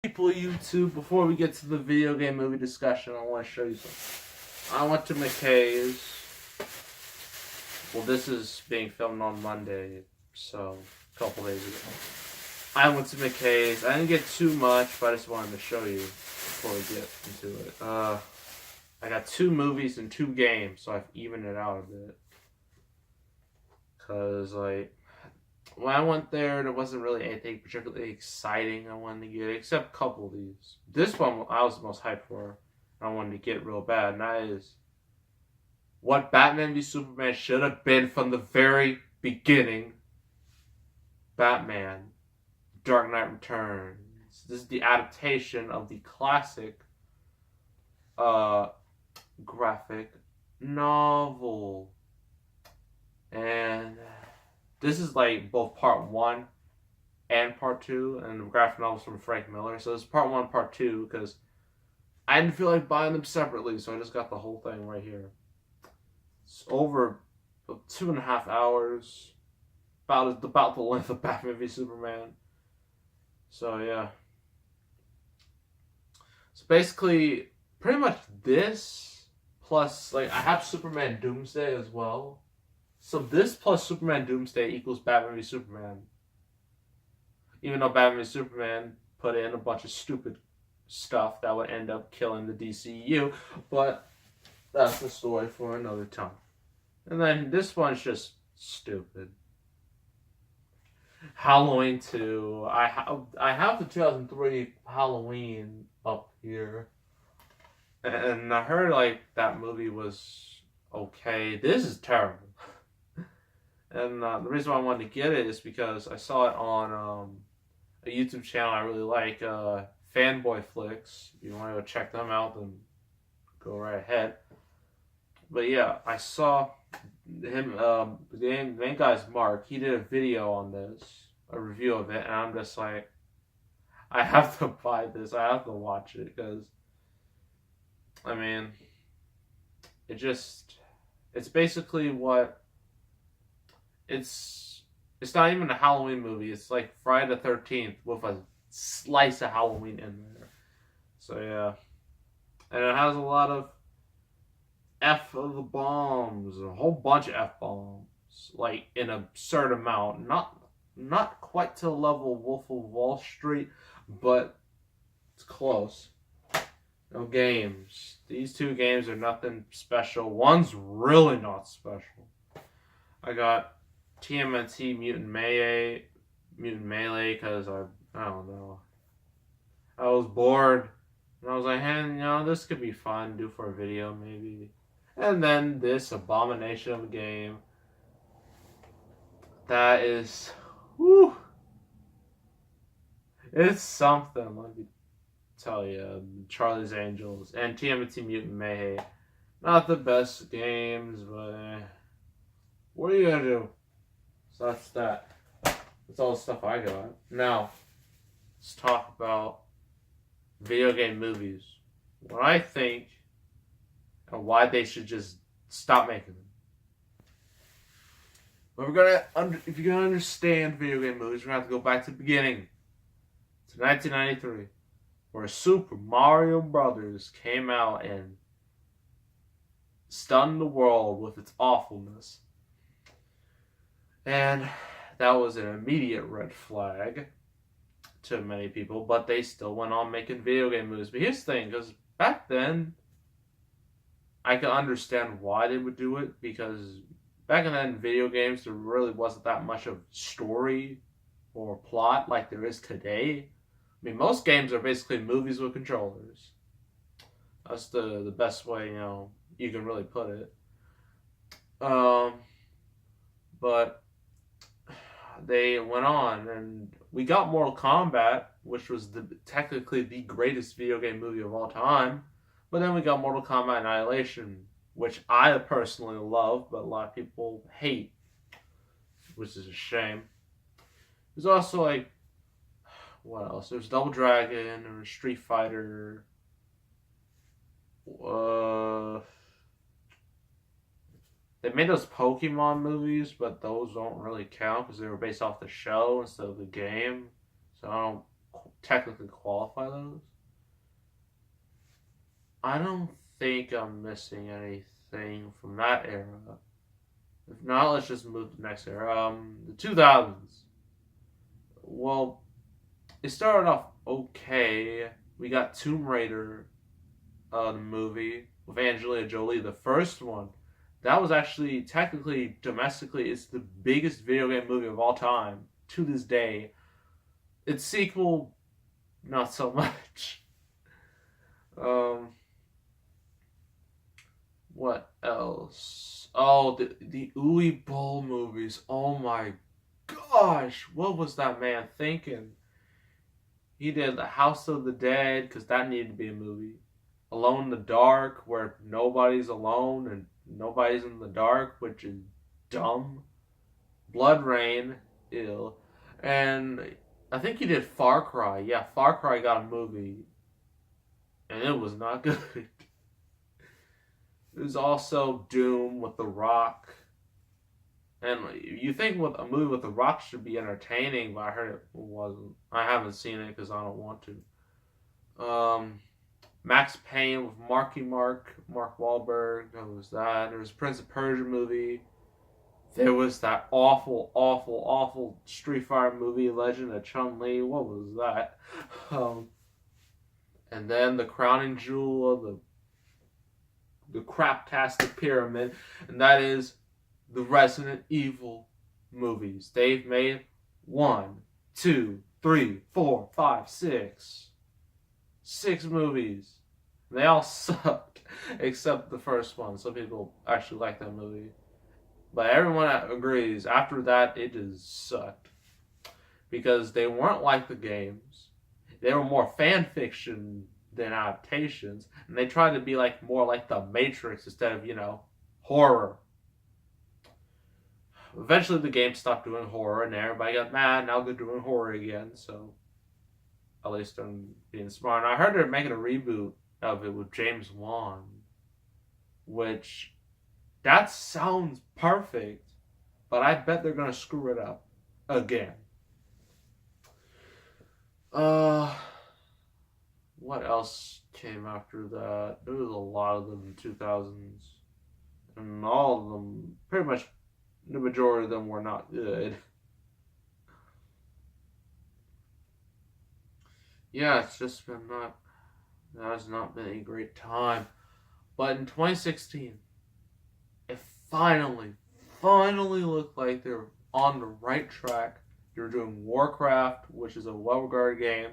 People YouTube, before we get to the video game movie discussion, I want to show you something. I went to McKay's. Well, this is being filmed on Monday, so a couple days ago. I went to McKay's. I didn't get too much, but I just wanted to show you before we get into it. I got 2 movies and 2 games, so I've evened it out a bit. Because, when I went there wasn't really anything particularly exciting I wanted to get, except a couple of these. This one I was the most hyped for, and I wanted to get real bad, and that is what Batman v Superman should have been from the very beginning. Batman, Dark Knight Returns. This is the adaptation of the classic graphic novel. And this is both part 1 and part 2, and the graphic novels from Frank Miller. So this is part 1, part 2, because I didn't feel like buying them separately, so I just got the whole thing right here. It's over 2.5 hours, about the length of Batman v Superman. So yeah. So basically, pretty much this plus I have Superman Doomsday as well. So this plus Superman Doomsday equals Batman v Superman. Even though Batman v Superman put in a bunch of stupid stuff that would end up killing the DCU, but that's the story for another time. And then this one's just stupid. Halloween 2. I have the 2003 Halloween up here, and I heard that movie was okay. This is terrible. And the reason why I wanted to get it is because I saw it on a YouTube channel I really like, Fanboy Flicks. If you want to go check them out, then go right ahead. But yeah, I saw him, the main guy's Mark. He did a video on this, a review of it, and I'm just like, I have to buy this. I have to watch it, because, I mean, it's basically what... It's not even a Halloween movie. It's like Friday the 13th with a slice of Halloween in there. So yeah. And it has a lot of F of the bombs, a whole bunch of F bombs, in a certain amount. Not quite to the level of Wolf of Wall Street, but it's close. No games. These 2 games are nothing special. One's really not special. I got TMNT Mutant Melee, because I don't know. I was bored, and I was like, hey, this could be fun, do for a video maybe. And then this abomination of a game. That is, whew. It's something, let me tell you. Charlie's Angels and TMNT Mutant Mayhem. Not the best games, but what are you gonna do? So that's that. That's all the stuff I got. Now, let's talk about video game movies. What I think, and why they should just stop making them. But if you're gonna understand video game movies, we're gonna have to go back to the beginning, to 1993, where Super Mario Brothers came out and stunned the world with its awfulness. And that was an immediate red flag to many people, but they still went on making video game movies. But here's the thing, because back then, I could understand why they would do it, because back then, video games, there really wasn't that much of story or plot like there is today. I mean, most games are basically movies with controllers. That's the best way, you can really put it. But they went on, and we got Mortal Kombat, which was technically the greatest video game movie of all time. But then we got Mortal Kombat Annihilation, which I personally love, but a lot of people hate, which is a shame. There's also what else? There's Double Dragon, or Street Fighter. They made those Pokemon movies, but those don't really count because they were based off the show instead of the game. So I don't technically qualify those. I don't think I'm missing anything from that era. If not, let's just move to the next era. The 2000s. Well, it started off okay. We got Tomb Raider, the movie with Angelina Jolie, the first one. That was actually technically domestically, it's the biggest video game movie of all time to this day. Its sequel, not so much. What else? Oh, the Uwe Boll movies. Oh my gosh, what was that man thinking? He did The House of the Dead because that needed to be a movie. Alone in the Dark, where nobody's alone and nobody's in the dark, which is dumb. Blood Rain, ill. And I think he did Far Cry. Yeah, Far Cry got a movie. And it was not good. There's also Doom with The Rock. And you think with a movie with The Rock should be entertaining, but I heard it wasn't. I haven't seen it because I don't want to. Max Payne with Mark Wahlberg. There was that. There was Prince of Persia movie. There was that awful Street Fighter movie, Legend of Chun-Li. What was that? And then the crowning jewel of the craptastic pyramid, and that is the Resident Evil movies. They've made 1, 2, 3, 4, 5, 6. 6 movies. They all sucked, except the first one. Some people actually like that movie. But everyone agrees, after that, it just sucked. Because they weren't like the games. They were more fan fiction than adaptations. And they tried to be more like The Matrix instead of, horror. Eventually the game stopped doing horror and everybody got mad. Now they're doing horror again, so at least I'm being smart. And I heard they're making a reboot of it with James Wan, which that sounds perfect, but I bet they're gonna screw it up again. What else came after that? There was a lot of them in the 2000s, and all of them, pretty much the majority of them were not good. Yeah, it's just been that has not been a great time. But in 2016, it finally looked like they were on the right track. They were doing Warcraft, which is a well-regarded game,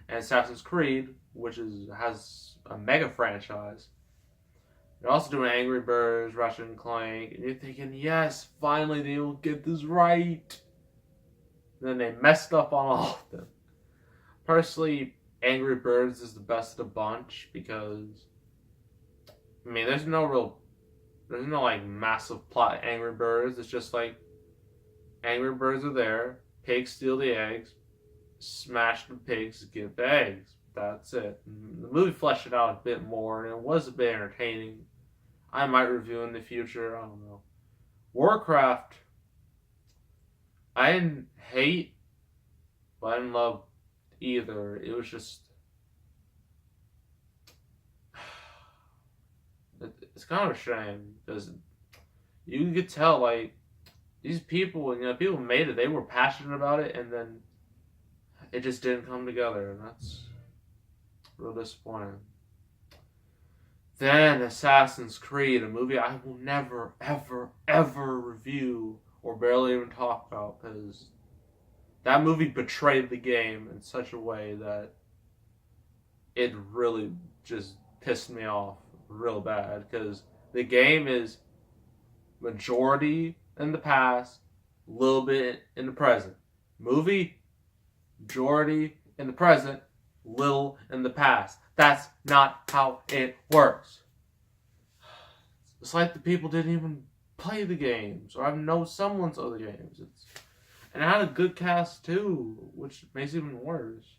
and Assassin's Creed, which has a mega franchise. They're also doing Angry Birds, Ratchet and Clank, and you're thinking, yes, finally they will get this right. And then they messed up on all of them. Personally, Angry Birds is the best of the bunch because, there's no massive plot in Angry Birds. It's just Angry Birds are there, pigs steal the eggs, smash the pigs, get the eggs. That's it. And the movie fleshed it out a bit more, and it was a bit entertaining. I might review in the future. I don't know. Warcraft, I didn't hate, but I didn't love either. It was just, it's kind of a shame because you could tell these people, people made it. They were passionate about it, and then it just didn't come together, and that's real disappointing. Then Assassin's Creed, a movie I will never, ever review or barely even talk about because that movie betrayed the game in such a way that it really just pissed me off real bad because the game is majority in the past, little bit in the present. Movie, majority in the present, little in the past. That's not how it works. It's like the people didn't even play the games or I know someone's other games. And it had a good cast too, which makes it even worse.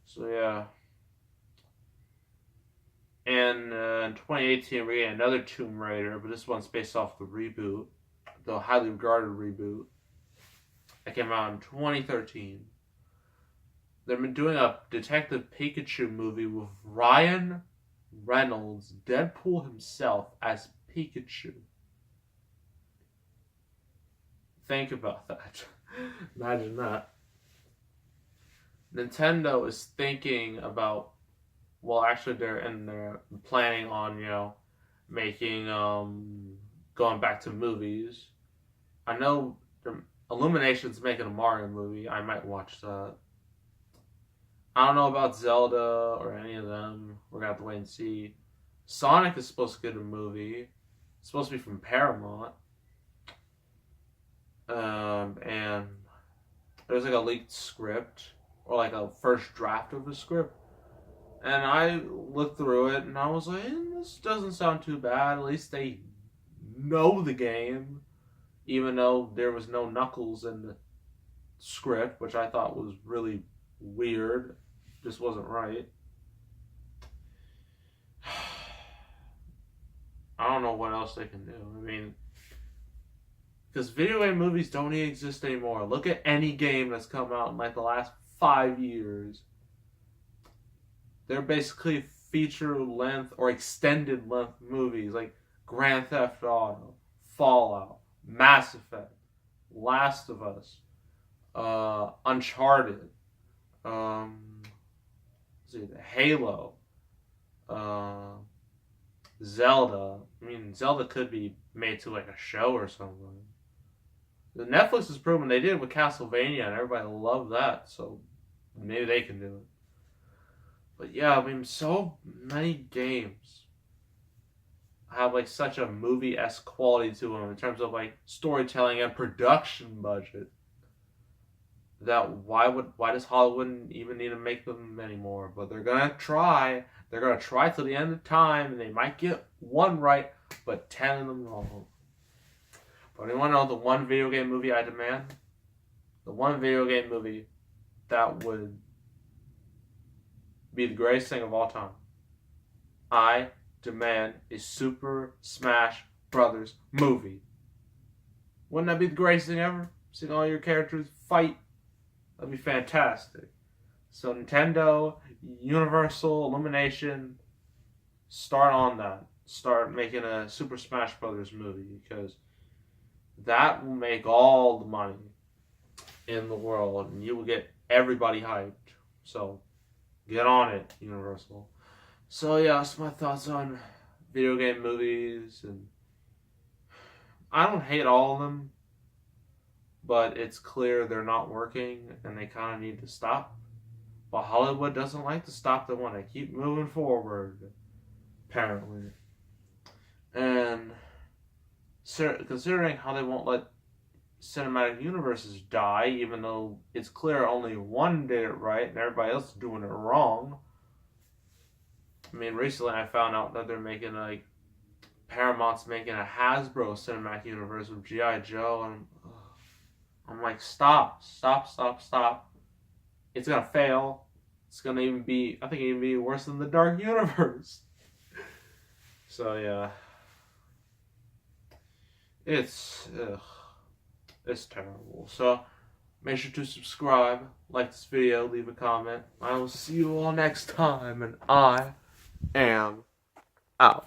So yeah. And in 2018 we get another Tomb Raider, but this one's based off the reboot, the highly regarded reboot that came out in 2013. they've been doing a Detective Pikachu movie with Ryan Reynolds, Deadpool himself, as Pikachu. Think about that. Imagine that. Nintendo is thinking about, well, actually, they're planning on, making going back to movies. I know Illumination's making a Mario movie. I might watch that. I don't know about Zelda or any of them. We're gonna have to wait and see. Sonic is supposed to get a movie. It's supposed to be from Paramount. And there's like a leaked script or like a first draft of the script. And I looked through it and I was like, this doesn't sound too bad. At least they know the game, even though there was no Knuckles in the script, which I thought was really weird. Just wasn't right. I don't know what else they can do. I mean, because video game movies don't even exist anymore. Look at any game that's come out in like the last 5 years. They're basically feature length or extended length movies like Grand Theft Auto, Fallout, Mass Effect, Last of Us, Uncharted, Halo, Zelda. I mean, Zelda could be made to like a show or something. The Netflix has proven they did it with Castlevania, and everybody loved that. So maybe they can do it. But yeah, I mean, so many games have like such a movie-esque quality to them in terms of like storytelling and production budget. That why does Hollywood even need to make them anymore? But they're gonna try. They're gonna try till the end of time, and they might get one right, but 10 of them wrong. But you want to know the one video game movie I demand? The one video game movie that would be the greatest thing of all time. I demand a Super Smash Brothers movie. Wouldn't that be the greatest thing ever? Seeing all your characters fight. That'd be fantastic. So Nintendo, Universal, Illumination, start on that. Start making a Super Smash Brothers movie, because that will make all the money in the world and you will get everybody hyped. So get on it, Universal. So yeah, that's my thoughts on video game movies, and I don't hate all of them, but it's clear they're not working and they kind of need to stop. But Hollywood doesn't like to stop. They want to keep moving forward, apparently. And considering how they won't let cinematic universes die, even though it's clear only one did it right and everybody else is doing it wrong. I mean, recently I found out that they're making Paramount's making a Hasbro cinematic universe with G.I. Joe, and I'm like, stop. It's gonna fail. It's gonna even be worse than the Dark Universe. So yeah. It's terrible. So make sure to subscribe, like this video, leave a comment. I will see you all next time, and I am out.